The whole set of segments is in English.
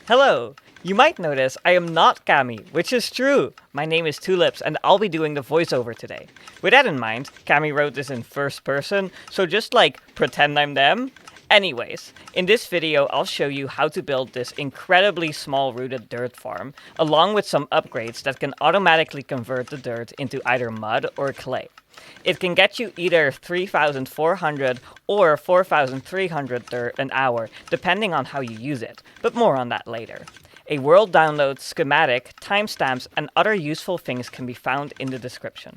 Hello! You might notice I am not Cami, which is true. My name is Tulips and I'll be doing the voiceover today. With that in mind, Cami wrote this in first person, so just pretend I'm them. Anyways, in this video I'll show you how to build this incredibly small rooted dirt farm, along with some upgrades that can automatically convert the dirt into either mud or clay. It can get you either 3,400 or 4,300 dirt an hour, depending on how you use it, but more on that later. A world download, schematic, timestamps, and other useful things can be found in the description.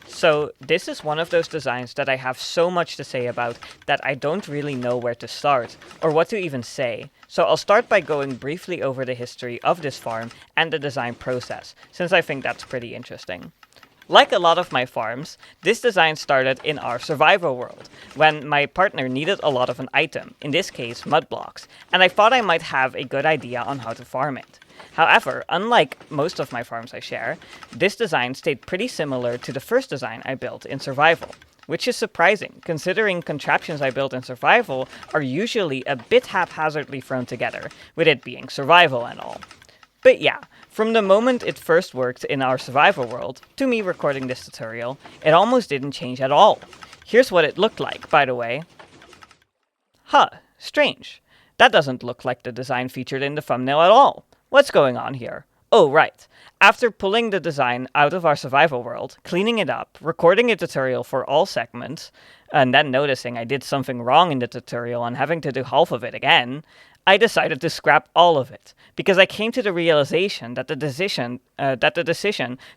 So this is one of those designs that I have so much to say about that I don't really know where to start, or what to even say. So I'll start by going briefly over the history of this farm and the design process, since I think that's pretty interesting. Like a lot of my farms, this design started in our survival world, when my partner needed a lot of an item, in this case mud blocks, and I thought I might have a good idea on how to farm it. However, unlike most of my farms I share, this design stayed pretty similar to the first design I built in survival, which is surprising, considering contraptions I built in survival are usually a bit haphazardly thrown together, with it being survival and all. But yeah, from the moment it first worked in our survival world, to me recording this tutorial, it almost didn't change at all. Here's what it looked like, by the way. Huh, strange. That doesn't look like the design featured in the thumbnail at all. What's going on here? Oh, right. After pulling the design out of our survival world, cleaning it up, recording a tutorial for all segments, and then noticing I did something wrong in the tutorial and having to do half of it again, I decided to scrap all of it, because I came to the realization that the decision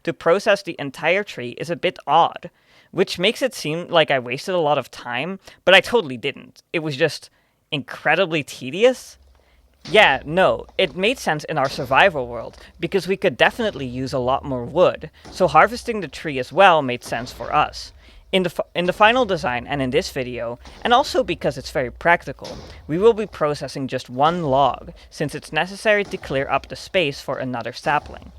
to process the entire tree is a bit odd, which makes it seem like I wasted a lot of time, but I totally didn't. It was just incredibly tedious. Yeah, no, it made sense in our survival world, because we could definitely use a lot more wood, so harvesting the tree as well made sense for us. In the final design and in this video, and also because it's very practical, we will be processing just one log, since it's necessary to clear up the space for another sapling.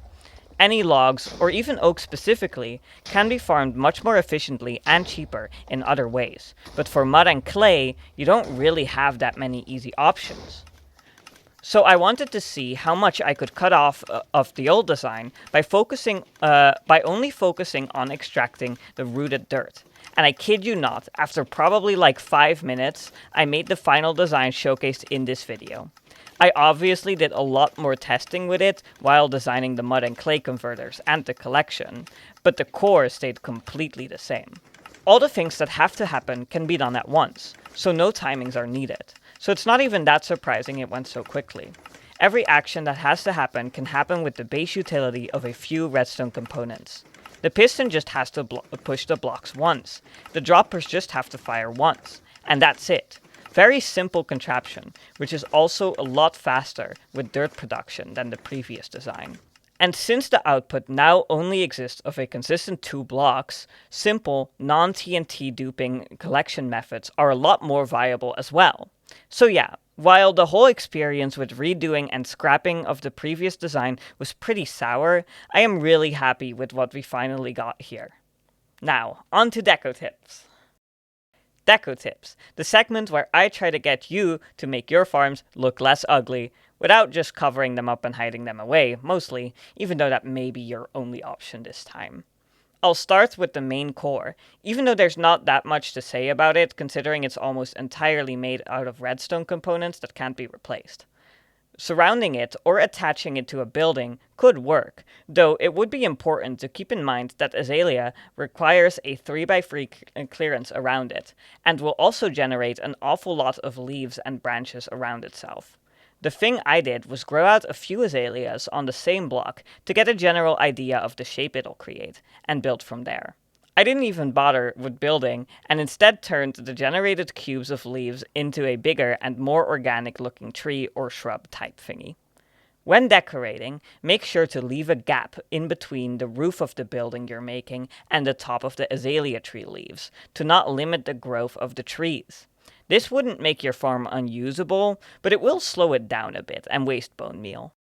Any logs, or even oak specifically, can be farmed much more efficiently and cheaper in other ways, but for mud and clay, you don't really have that many easy options. So I wanted to see how much I could cut off of the old design by only focusing on extracting the rooted dirt. And I kid you not, after probably like 5 minutes, I made the final design showcased in this video. I obviously did a lot more testing with it while designing the mud and clay converters and the collection, but the core stayed completely the same. All the things that have to happen can be done at once, so no timings are needed. So it's not even that surprising it went so quickly. Every action that has to happen can happen with the base utility of a few redstone components. The piston just has to push the blocks once. The droppers just have to fire once. And that's it. Very simple contraption, which is also a lot faster with dirt production than the previous design. And since the output now only exists of a consistent 2 blocks, simple, non-TNT duping collection methods are a lot more viable as well. So yeah, while the whole experience with redoing and scrapping of the previous design was pretty sour, I am really happy with what we finally got here. Now, on to deco tips. Deco tips, the segment where I try to get you to make your farms look less ugly, without just covering them up and hiding them away, mostly, even though that may be your only option this time. I'll start with the main core, even though there's not that much to say about it, considering it's almost entirely made out of redstone components that can't be replaced. Surrounding it or attaching it to a building could work, though it would be important to keep in mind that azalea requires a 3x3 clearance around it, and will also generate an awful lot of leaves and branches around itself. The thing I did was grow out a few azaleas on the same block to get a general idea of the shape it'll create, and build from there. I didn't even bother with building, and instead turned the generated cubes of leaves into a bigger and more organic looking tree or shrub type thingy. When decorating, make sure to leave a gap in between the roof of the building you're making and the top of the azalea tree leaves to not limit the growth of the trees. This wouldn't make your farm unusable, but it will slow it down a bit and waste bone meal.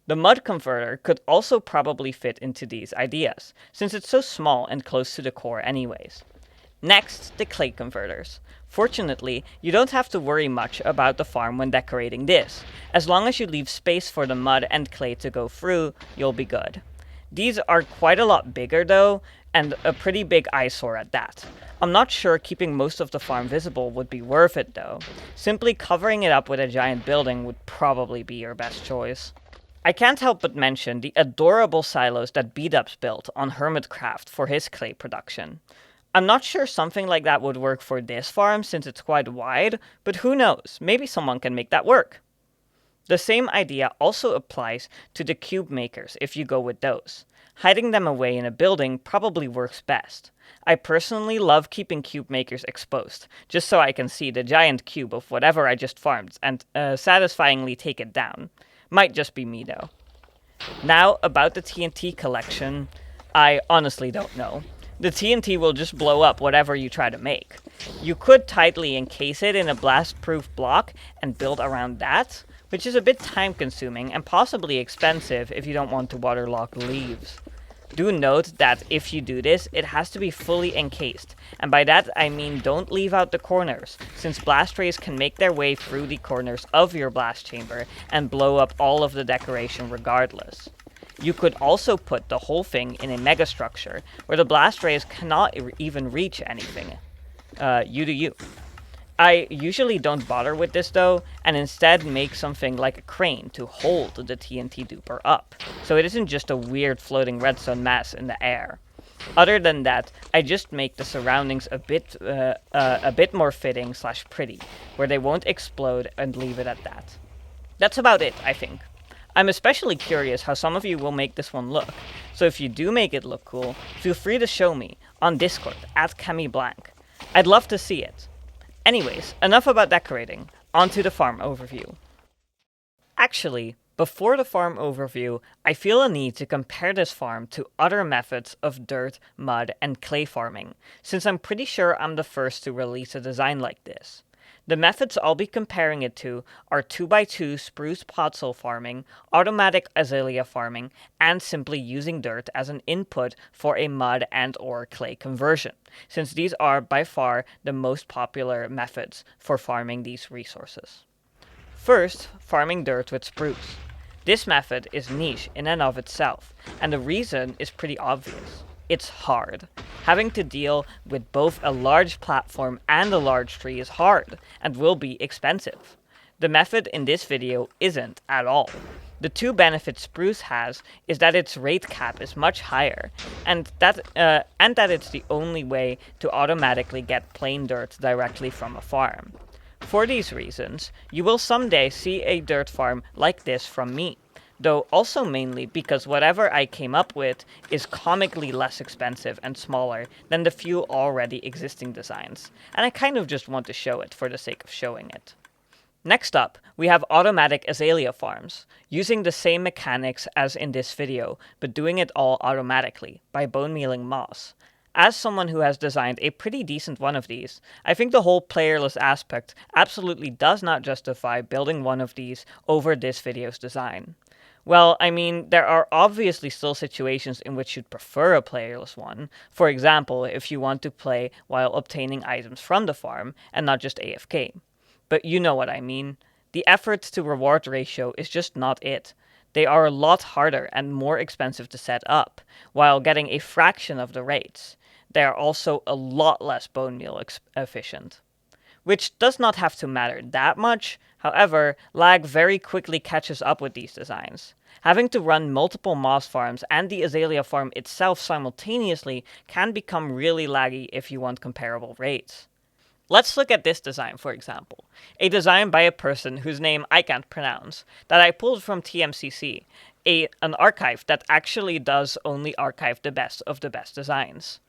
The mud converter could also probably fit into these ideas, since it's so small and close to the core anyways. Next, the clay converters. Fortunately, you don't have to worry much about the farm when decorating this. As long as you leave space for the mud and clay to go through, you'll be good. These are quite a lot bigger though, and a pretty big eyesore at that. I'm not sure keeping most of the farm visible would be worth it though. Simply covering it up with a giant building would probably be your best choice. I can't help but mention the adorable silos that Bedrock built on Hermitcraft for his clay production. I'm not sure something like that would work for this farm since it's quite wide, but who knows, maybe someone can make that work. The same idea also applies to the cube makers if you go with those. Hiding them away in a building probably works best. I personally love keeping cube makers exposed, just so I can see the giant cube of whatever I just farmed and satisfyingly take it down. Might just be me though. Now, about the TNT collection, I honestly don't know. The TNT will just blow up whatever you try to make. You could tightly encase it in a blast-proof block and build around that, which is a bit time-consuming and possibly expensive if you don't want to waterlog the leaves. Do note that if you do this, it has to be fully encased, and by that I mean don't leave out the corners, since blast rays can make their way through the corners of your blast chamber and blow up all of the decoration regardless. You could also put the whole thing in a megastructure, where the blast rays cannot even reach anything. You do you. I usually don't bother with this though, and instead make something like a crane to hold the TNT duper up, so it isn't just a weird floating redstone mass in the air. Other than that, I just make the surroundings a bit more fitting / pretty, where they won't explode and leave it at that. That's about it, I think. I'm especially curious how some of you will make this one look, so if you do make it look cool, feel free to show me on Discord @ChemiBlank. I'd love to see it. Anyways, enough about decorating, onto the farm overview. Actually, before the farm overview, I feel a need to compare this farm to other methods of dirt, mud, and clay farming, since I'm pretty sure I'm the first to release a design like this. The methods I'll be comparing it to are 2x2 spruce podzol farming, automatic azalea farming, and simply using dirt as an input for a mud and/or clay conversion, since these are by far the most popular methods for farming these resources. First, farming dirt with spruce. This method is niche in and of itself, and the reason is pretty obvious. It's hard. Having to deal with both a large platform and a large tree is hard, and will be expensive. The method in this video isn't at all. The two benefits spruce has is that its rate cap is much higher, and that it's the only way to automatically get plain dirt directly from a farm. For these reasons, you will someday see a dirt farm like this from me, though also mainly because whatever I came up with is comically less expensive and smaller than the few already existing designs, and I kind of just want to show it for the sake of showing it. Next up, we have automatic azalea farms, using the same mechanics as in this video, but doing it all automatically, by bone mealing moss. As someone who has designed a pretty decent one of these, I think the whole playerless aspect absolutely does not justify building one of these over this video's design. Well, I mean, there are obviously still situations in which you'd prefer a playerless one. For example, if you want to play while obtaining items from the farm, and not just AFK. But you know what I mean. The effort to reward ratio is just not it. They are a lot harder and more expensive to set up, while getting a fraction of the rates. They are also a lot less bone meal efficient. Which does not have to matter that much, however, lag very quickly catches up with these designs. Having to run multiple moss farms and the azalea farm itself simultaneously can become really laggy if you want comparable rates. Let's look at this design, for example. A design by a person whose name I can't pronounce, that I pulled from TMCC, an archive that actually does only archive the best of the best designs.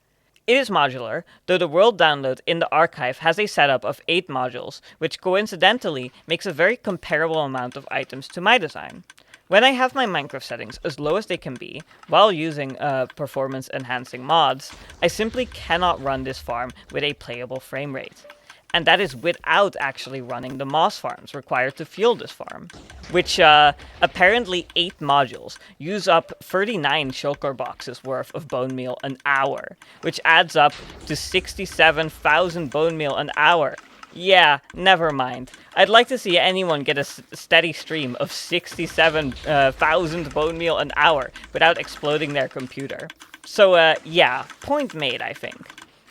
It is modular, though the world download in the archive has a setup of 8 modules, which coincidentally makes a very comparable amount of items to my design. When I have my Minecraft settings as low as they can be, while using performance enhancing mods, I simply cannot run this farm with a playable frame rate. And that is without actually running the moss farms required to fuel this farm, which apparently 8 modules use up 39 shulker boxes worth of bone meal an hour, which adds up to 67,000 bone meal an hour. Yeah, never mind. I'd like to see anyone get a steady stream of 67,000 bone meal an hour without exploding their computer. So, yeah, point made, I think.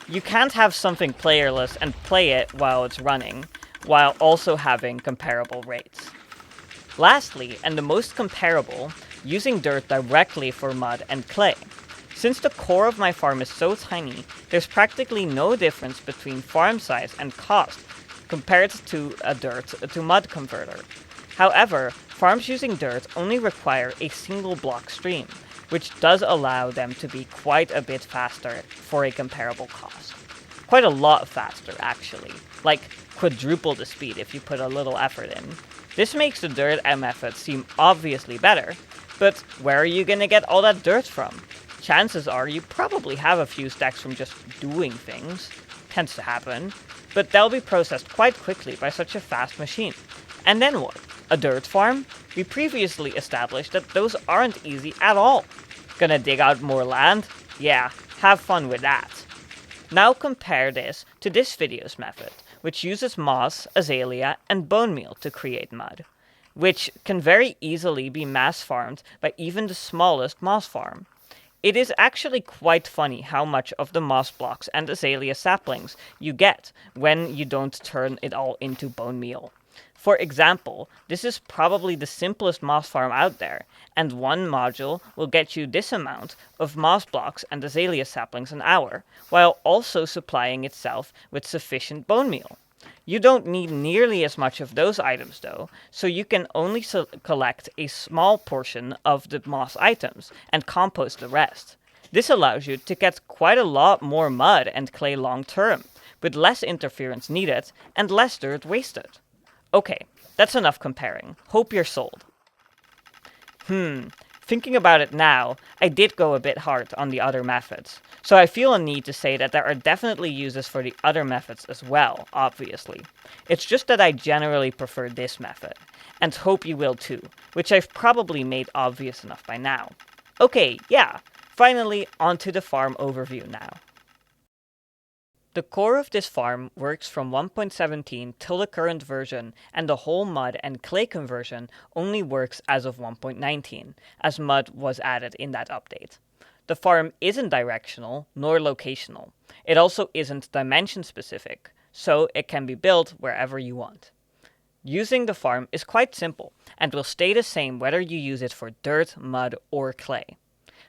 You can't have something playerless and play it while it's running, while also having comparable rates. Lastly, and the most comparable, using dirt directly for mud and clay. Since the core of my farm is so tiny, there's practically no difference between farm size and cost compared to a dirt to mud converter. However, farms using dirt only require a single block stream, which does allow them to be quite a bit faster for a comparable cost. Quite a lot faster, actually. Like, quadruple the speed if you put a little effort in. This makes the dirt method seem obviously better, but where are you gonna get all that dirt from? Chances are you probably have a few stacks from just doing things. Tends to happen. But they'll be processed quite quickly by such a fast machine. And then what? A dirt farm? We previously established that those aren't easy at all. Gonna dig out more land? Yeah, have fun with that. Now compare this to this video's method, which uses moss, azalea, and bone meal to create mud, which can very easily be mass farmed by even the smallest moss farm. It is actually quite funny how much of the moss blocks and azalea saplings you get when you don't turn it all into bone meal. For example, this is probably the simplest moss farm out there, and one module will get you this amount of moss blocks and azalea saplings an hour, while also supplying itself with sufficient bone meal. You don't need nearly as much of those items though, so you can only collect a small portion of the moss items and compost the rest. This allows you to get quite a lot more mud and clay long term, with less interference needed and less dirt wasted. Okay, that's enough comparing. Hope you're sold. Thinking about it now, I did go a bit hard on the other methods, so I feel a need to say that there are definitely uses for the other methods as well, obviously. It's just that I generally prefer this method, and hope you will too, which I've probably made obvious enough by now. Okay, yeah, finally onto the farm overview now. The core of this farm works from 1.17 till the current version, and the whole mud and clay conversion only works as of 1.19, as mud was added in that update. The farm isn't directional, nor locational. It also isn't dimension specific, so it can be built wherever you want. Using the farm is quite simple, and will stay the same whether you use it for dirt, mud, or clay.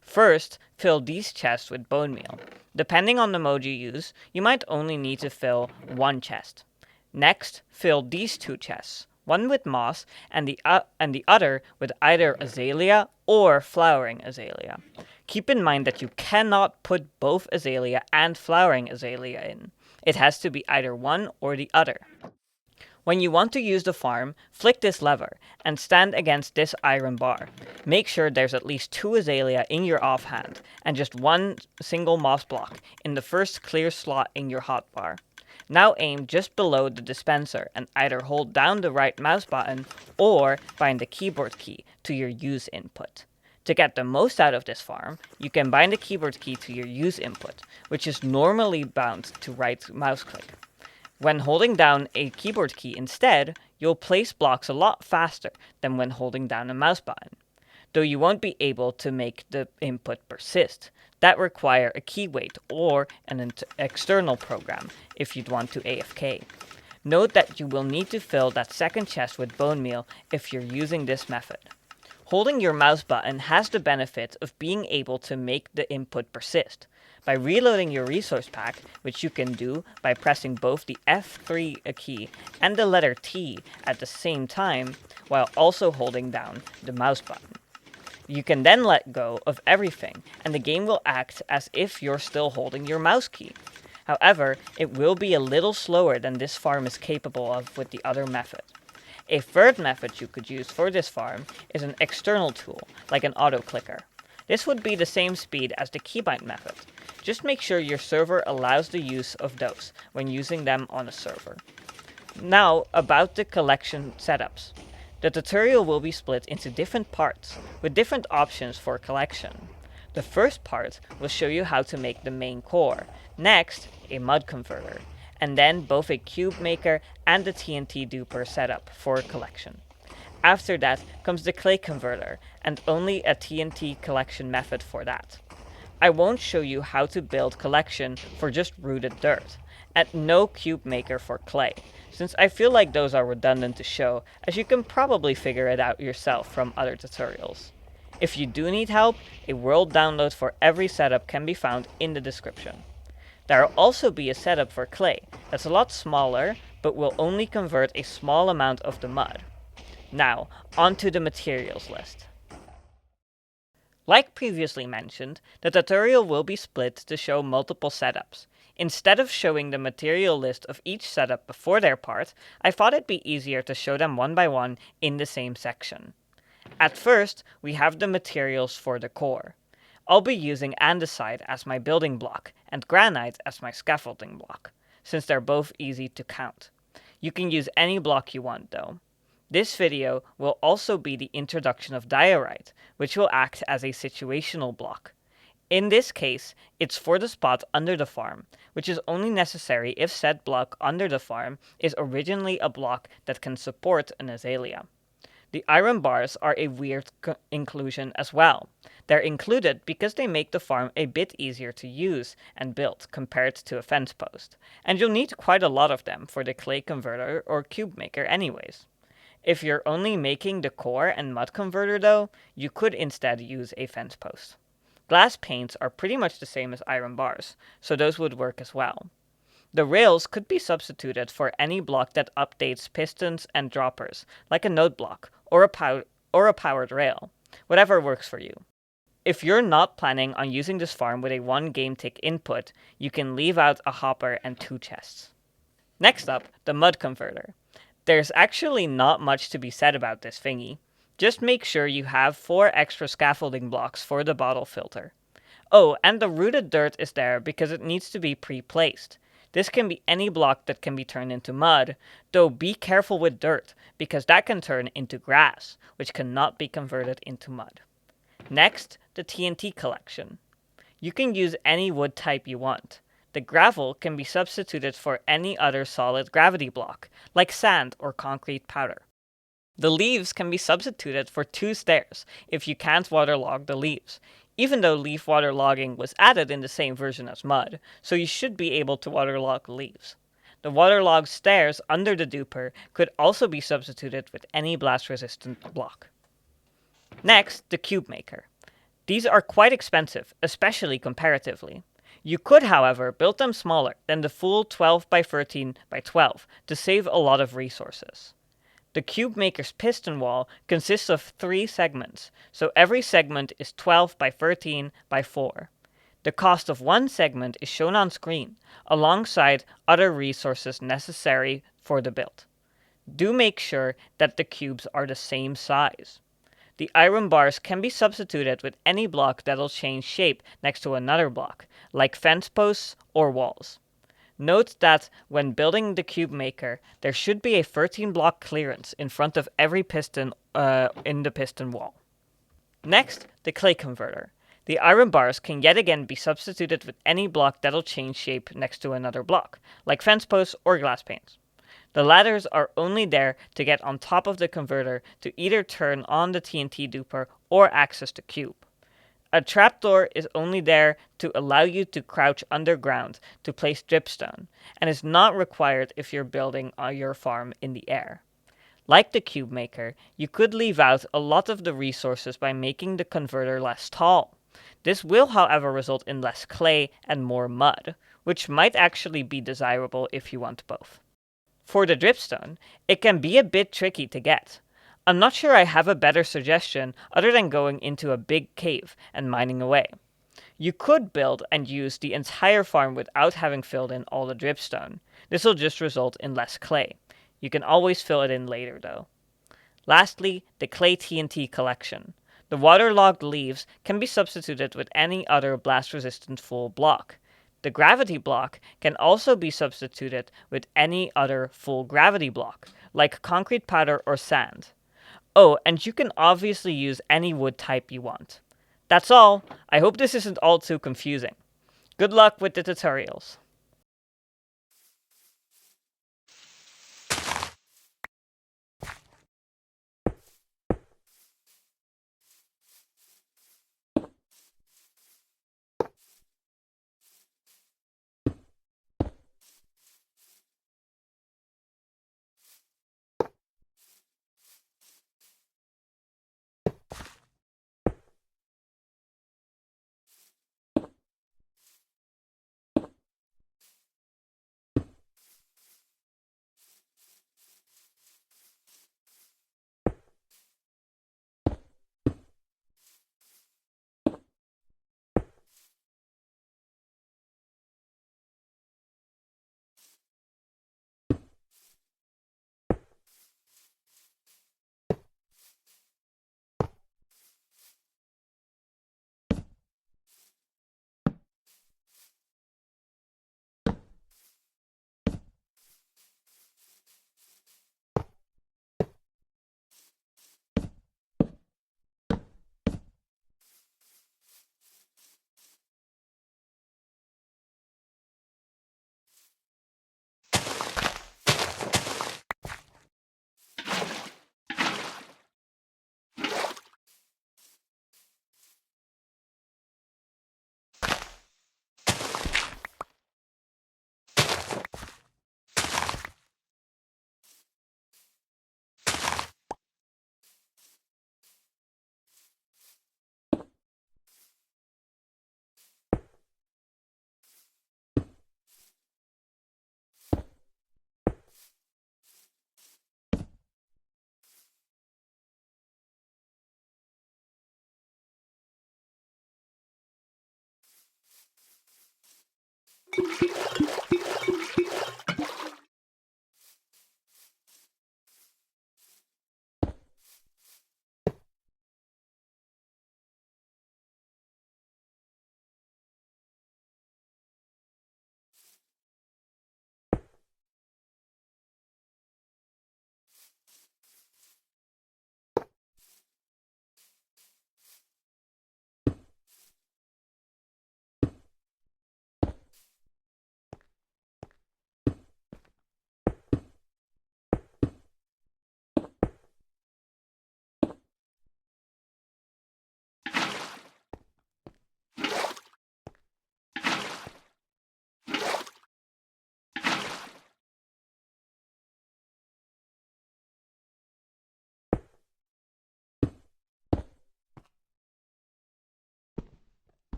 First, fill these chests with bone meal. Depending on the mode you use, you might only need to fill one chest. Next, fill these 2 chests, one with moss and the other with either azalea or flowering azalea. Keep in mind that you cannot put both azalea and flowering azalea in. It has to be either one or the other. When you want to use the farm, flick this lever and stand against this iron bar. Make sure there's at least 2 azalea in your offhand and just one single moss block in the first clear slot in your hotbar. Now aim just below the dispenser and either hold down the right mouse button or bind the keyboard key to your use input. To get the most out of this farm, you can bind the keyboard key to your use input, which is normally bound to right mouse click. When holding down a keyboard key instead, you'll place blocks a lot faster than when holding down a mouse button. Though you won't be able to make the input persist. That require a key wait or an external program if you'd want to AFK. Note that you will need to fill that second chest with bone meal if you're using this method. Holding your mouse button has the benefit of being able to make the input persist. By reloading your resource pack, which you can do by pressing both the F3 key and the letter T at the same time, while also holding down the mouse button. You can then let go of everything, and the game will act as if you're still holding your mouse key. However, it will be a little slower than this farm is capable of with the other method. A third method you could use for this farm is an external tool, like an auto clicker. This would be the same speed as the keybind method. Just make sure your server allows the use of those when using them on a server. Now, about the collection setups. The tutorial will be split into different parts, with different options for collection. The first part will show you how to make the main core, next, a mud converter, and then both a cube maker and the TNT duper setup for collection. After that comes the clay converter, and only a TNT collection method for that. I won't show you how to build collection for just rooted dirt, and no cube maker for clay, since I feel like those are redundant to show, as you can probably figure it out yourself from other tutorials. If you do need help, a world download for every setup can be found in the description. There will also be a setup for clay that's a lot smaller, but will only convert a small amount of the mud. Now, onto the materials list. Like previously mentioned, the tutorial will be split to show multiple setups. Instead of showing the material list of each setup before their part, I thought it'd be easier to show them one by one in the same section. At first, we have the materials for the core. I'll be using andesite as my building block and granite as my scaffolding block, since they're both easy to count. You can use any block you want though. This video will also be the introduction of diorite, which will act as a situational block. In this case, it's for the spot under the farm, which is only necessary if said block under the farm is originally a block that can support an azalea. The iron bars are a weird inclusion as well. They're included because they make the farm a bit easier to use and build compared to a fence post, and you'll need quite a lot of them for the clay converter or cube maker anyways. If you're only making the core and mud converter though, you could instead use a fence post. Glass panes are pretty much the same as iron bars, so those would work as well. The rails could be substituted for any block that updates pistons and droppers, like a node block or a powered rail, whatever works for you. If you're not planning on using this farm with a 1 game tick input, you can leave out a hopper and 2 chests. Next up, the mud converter. There's actually not much to be said about this thingy. Just make sure you have 4 extra scaffolding blocks for the bottle filter. Oh, and the rooted dirt is there because it needs to be pre-placed. This can be any block that can be turned into mud, though be careful with dirt, because that can turn into grass, which cannot be converted into mud. Next, the TNT collection. You can use any wood type you want. The gravel can be substituted for any other solid gravity block, like sand or concrete powder. The leaves can be substituted for 2 stairs if you can't waterlog the leaves, even though leaf waterlogging was added in the same version as mud, so you should be able to waterlog leaves. The waterlogged stairs under the duper could also be substituted with any blast-resistant block. Next, the cube maker. These are quite expensive, especially comparatively. You could, however, build them smaller than the full 12 by 13 by 12 to save a lot of resources. The cube maker's piston wall consists of 3 segments, so every segment is 12 by 13 by 4. The cost of one segment is shown on screen, alongside other resources necessary for the build. Do make sure that the cubes are the same size. The iron bars can be substituted with any block that'll change shape next to another block, like fence posts or walls. Note that when building the cube maker, there should be a 13 block clearance in front of every piston in the piston wall. Next, the clay converter. The iron bars can yet again be substituted with any block that'll change shape next to another block, like fence posts or glass panes. The ladders are only there to get on top of the converter to either turn on the TNT duper or access the cube. A trapdoor is only there to allow you to crouch underground to place dripstone, and is not required if you're building your farm in the air. Like the cube maker, you could leave out a lot of the resources by making the converter less tall. This will, however, result in less clay and more mud, which might actually be desirable if you want both. For the dripstone, it can be a bit tricky to get. I'm not sure I have a better suggestion other than going into a big cave and mining away. You could build and use the entire farm without having filled in all the dripstone. This will just result in less clay. You can always fill it in later though. Lastly, the clay TNT collection. The waterlogged leaves can be substituted with any other blast-resistant full block. The gravity block can also be substituted with any other full gravity block, like concrete powder or sand. Oh, and you can obviously use any wood type you want. That's all. I hope this isn't all too confusing. Good luck with the tutorials.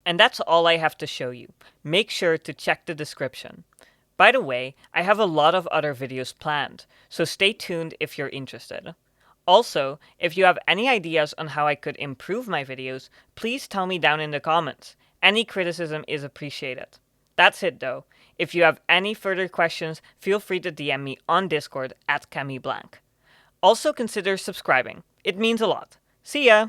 And that's all I have to show you. Make sure to check the description. By the way, I have a lot of other videos planned, so stay tuned if you're interested. Also, if you have any ideas on how I could improve my videos, please tell me down in the comments. Any criticism is appreciated. That's it though. If you have any further questions, feel free to DM me on Discord at CamiBlank. Also consider subscribing. It means a lot. See ya!